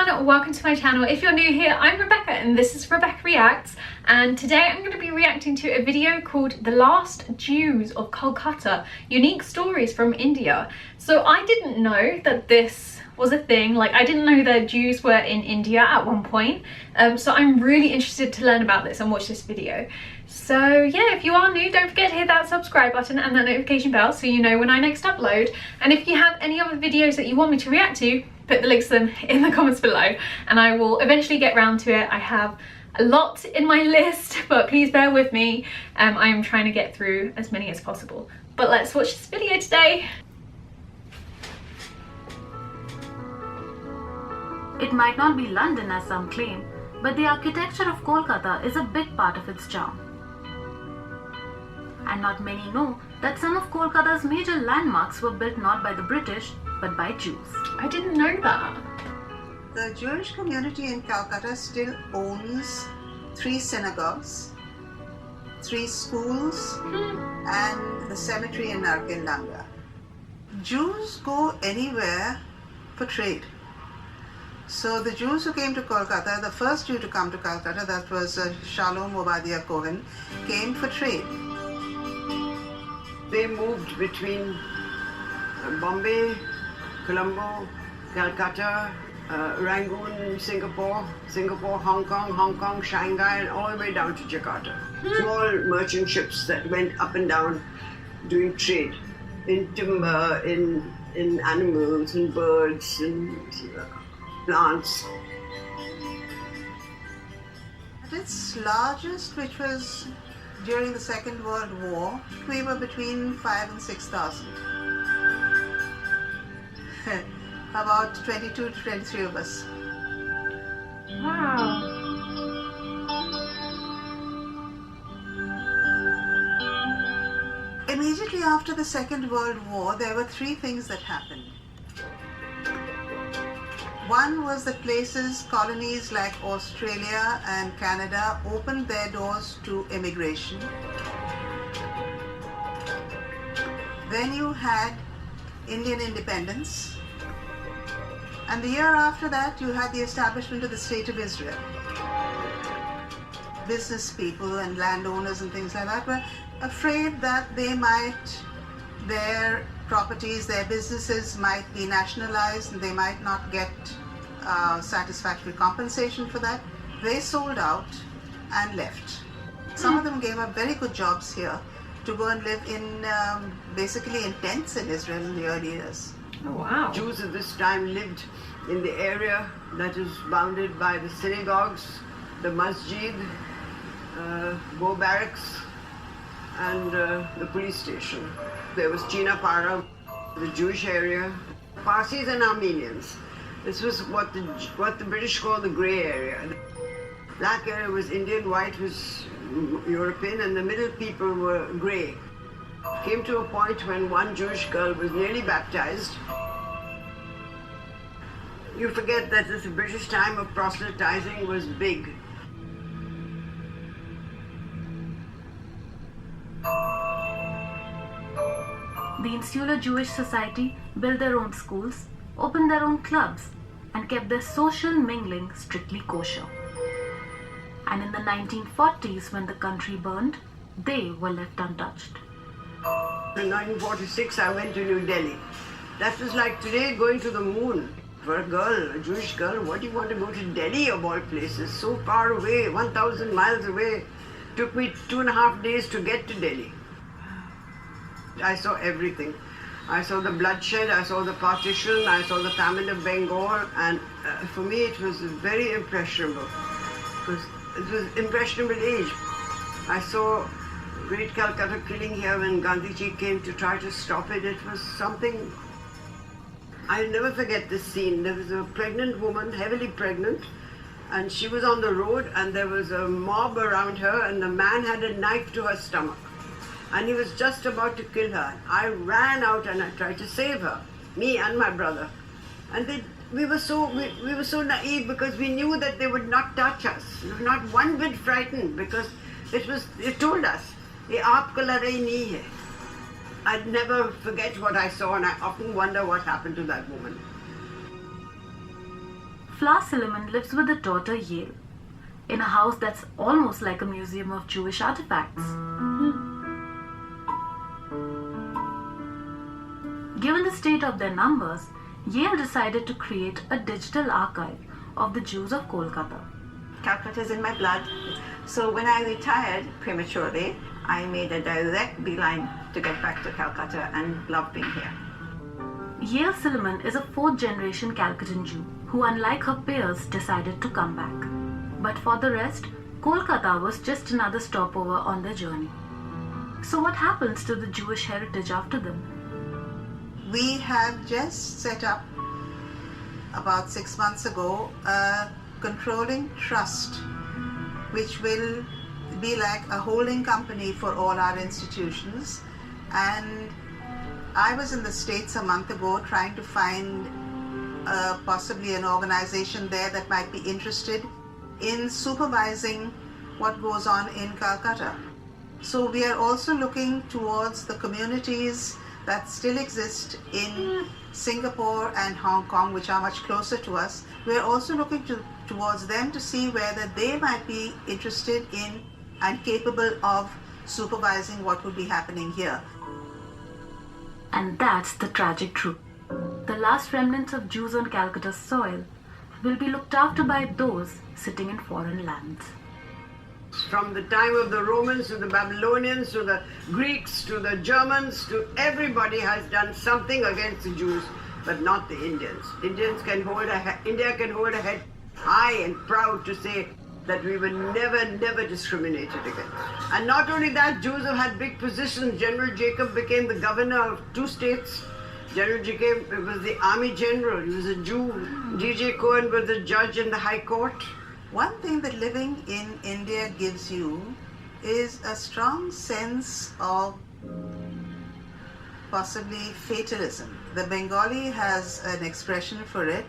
everyone, welcome to my channel. If you're new here, I'm Rebecca and this is Rebecca Reacts, and today I'm going to be reacting to a video called The Last Jews of Kolkata, Unique Stories from India. So I didn't know that this was a thing, like I didn't know that Jews were in India at one point, so I'm really interested to learn about this and watch this video. So yeah, if you are new, don't forget to hit that subscribe button and that notification bell so you know when I next upload. And if you have any other videos that you want me to react to, put the links to them in the comments below and I will eventually get round to it. I have a lot in my list, but please bear with me. I am trying to get through as many as possible. But let's watch this video today. It might not be London as some claim, but the architecture of Kolkata is a big part of its charm. And not many know that some of Kolkata's major landmarks were built not by the British, but by Jews. I didn't know that. The Jewish community in Calcutta still owns 3 synagogues, 3 schools, and the cemetery in Narkindanga. Jews go anywhere for trade. So the Jews who came to Kolkata, the first Jew to come to Calcutta, that was Shalom Obadiah Cohen, came for trade. They moved between Bombay, Colombo, Calcutta, Rangoon, Singapore, Hong Kong, Shanghai, and all the way down to Jakarta. Small merchant ships that went up and down doing trade in timber, in animals, in birds, in plants. At its largest, which was during the Second World War, we were between 5,000 and 6,000. About 22 to 23 of us. Wow. Immediately after the Second World War, there were 3 things that happened. One was that places, colonies like Australia and Canada opened their doors to immigration. Then you had Indian independence. And the year after that, you had the establishment of the State of Israel. Business people and landowners and things like that were afraid that their properties, their businesses might be nationalized and they might not get satisfactory compensation for that. They sold out and left. Some of them gave up very good jobs here to go and live in basically in tents in Israel in the early years. Oh wow. Jews at this time lived in the area that is bounded by the synagogues, the masjid, Go barracks, and the police station. There was China Para, the Jewish area, Parsis and Armenians. This was what the British call the grey area. The black area was Indian, white was European, and the middle people were grey. Came to a point when one Jewish girl was nearly baptized. You forget that this British time of proselytizing was big. The Insular Jewish Society built their own schools, opened their own clubs, and kept their social mingling strictly kosher. And in the 1940s, when the country burned, they were left untouched. In 1946, I went to New Delhi. That was like today going to the moon. For a girl, a Jewish girl, what do you want to go to Delhi of all places? So far away, 1,000 miles away. Took me 2.5 days to get to Delhi. I saw everything. I saw the bloodshed, I saw the partition, I saw the famine of Bengal, and for me it was very impressionable. It was impressionable age. I saw Great Calcutta killing here when Gandhiji came to try to stop it. It was something. I'll never forget this scene. There was a pregnant woman, heavily pregnant, and she was on the road and there was a mob around her and the man had a knife to her stomach. And he was just about to kill her. I ran out and I tried to save her, me and my brother. And we were so naive because we knew that they would not touch us. We were not one bit frightened because it told us, "Ye aapko ladai nahi hai." I'd never forget what I saw, and I often wonder what happened to that woman. Afla Silliman lives with her daughter Yale in a house that's almost like a museum of Jewish artifacts. Given the state of their numbers, Yale decided to create a digital archive of the Jews of Kolkata. Calcutta is in my blood. So when I retired prematurely, I made a direct beeline to get back to Calcutta and love being here. Yale Silliman is a fourth-generation Calcuttan Jew who, unlike her peers, decided to come back. But for the rest, Kolkata was just another stopover on their journey. So what happens to the Jewish heritage after them? We have just set up, about 6 months ago, a controlling trust, which will be like a holding company for all our institutions. And I was in the States a month ago trying to find possibly an organization there that might be interested in supervising what goes on in Calcutta. So we are also looking towards the communities that still exist in Singapore and Hong Kong, which are much closer to us. We're also looking towards them to see whether they might be interested in and capable of supervising what would be happening here. And that's the tragic truth. The last remnants of Jews on Calcutta's soil will be looked after by those sitting in foreign lands. From the time of the Romans to the Babylonians to the Greeks to the Germans to everybody has done something against the Jews, but not the Indians. India can hold a head high and proud to say that we were never discriminated against. And not only that, Jews have had big positions. General Jacob became the governor of 2 states. General Jacob was the army general. He was a Jew. D.J. Cohen was a judge in the High Court. One thing that living in India gives you is a strong sense of possibly fatalism. The Bengali has an expression for it,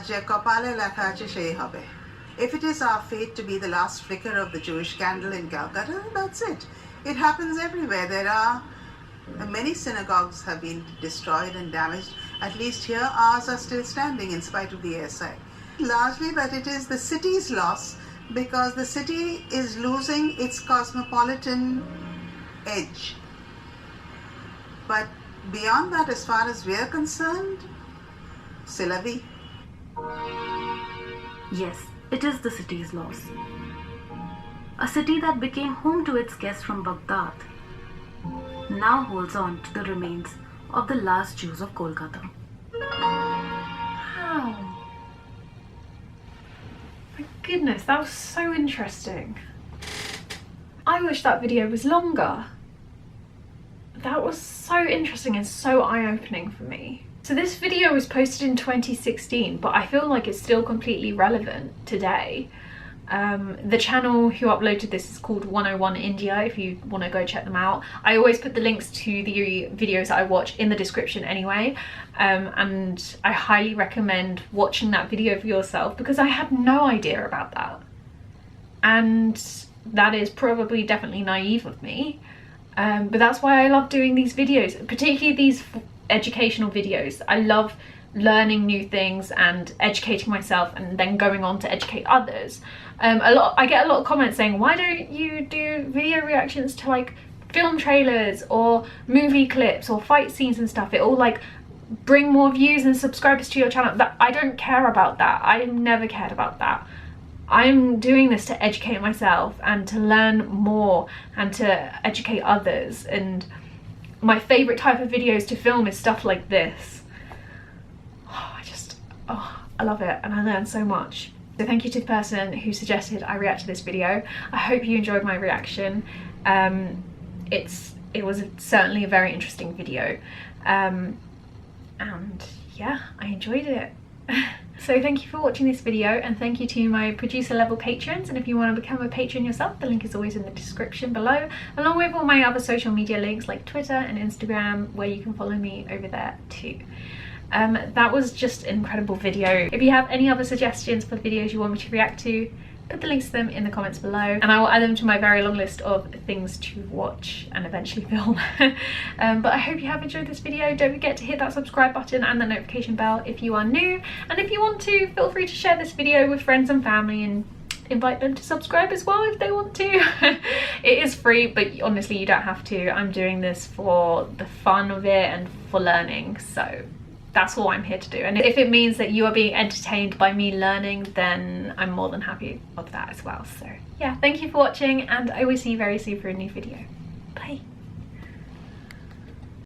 Je kopale lekha ache sei hobe. If it is our fate to be the last flicker of the Jewish candle in Calcutta, that's it. It happens everywhere. There are many synagogues have been destroyed and damaged. At least here ours are still standing in spite of the airstrike. Largely that it is the city's loss, because the city is losing its cosmopolitan edge. But beyond that, as far as we are concerned, c'est la vie. Yes, it is the city's loss. A city that became home to its guests from Baghdad now holds on to the remains of the last Jews of Kolkata. Wow. My goodness, that was so interesting. I wish that video was longer. That was so interesting and so eye-opening for me. So this video was posted in 2016, but I feel like it's still completely relevant today. The channel who uploaded this is called 101 India, if you want to go check them out. I always put the links to the videos that I watch in the description anyway, and I highly recommend watching that video for yourself, because I had no idea about that, and that is probably definitely naive of me, but that's why I love doing these videos, particularly these educational videos. I love learning new things and educating myself and then going on to educate others. I get a lot of comments saying, why don't you do video reactions to like film trailers or movie clips or fight scenes and stuff? It all like bring more views and subscribers to your channel. That I don't care about that. I never cared about that. I'm doing this to educate myself and to learn more and to educate others, and my favorite type of videos to film is stuff like this. I love it and I learned so much. So thank you to the person who suggested I react to this video. I hope you enjoyed my reaction. It was certainly a very interesting video, and yeah, I enjoyed it. So thank you for watching this video, and thank you to my producer level patrons, and if you want to become a patron yourself, the link is always in the description below, along with all my other social media links like Twitter and Instagram, where you can follow me over there too. That was just an incredible video. If you have any other suggestions for videos you want me to react to, put the links to them in the comments below, and I will add them to my very long list of things to watch and eventually film. But I hope you have enjoyed this video. Don't forget to hit that subscribe button and the notification bell if you are new, and if you want to, feel free to share this video with friends and family and invite them to subscribe as well if they want to. It is free, but honestly you don't have to. I'm doing this for the fun of it and for learning, so that's all I'm here to do. And if it means that you are being entertained by me learning, then I'm more than happy of that as well. So yeah, thank you for watching, and I will see you very soon for a new video. Bye.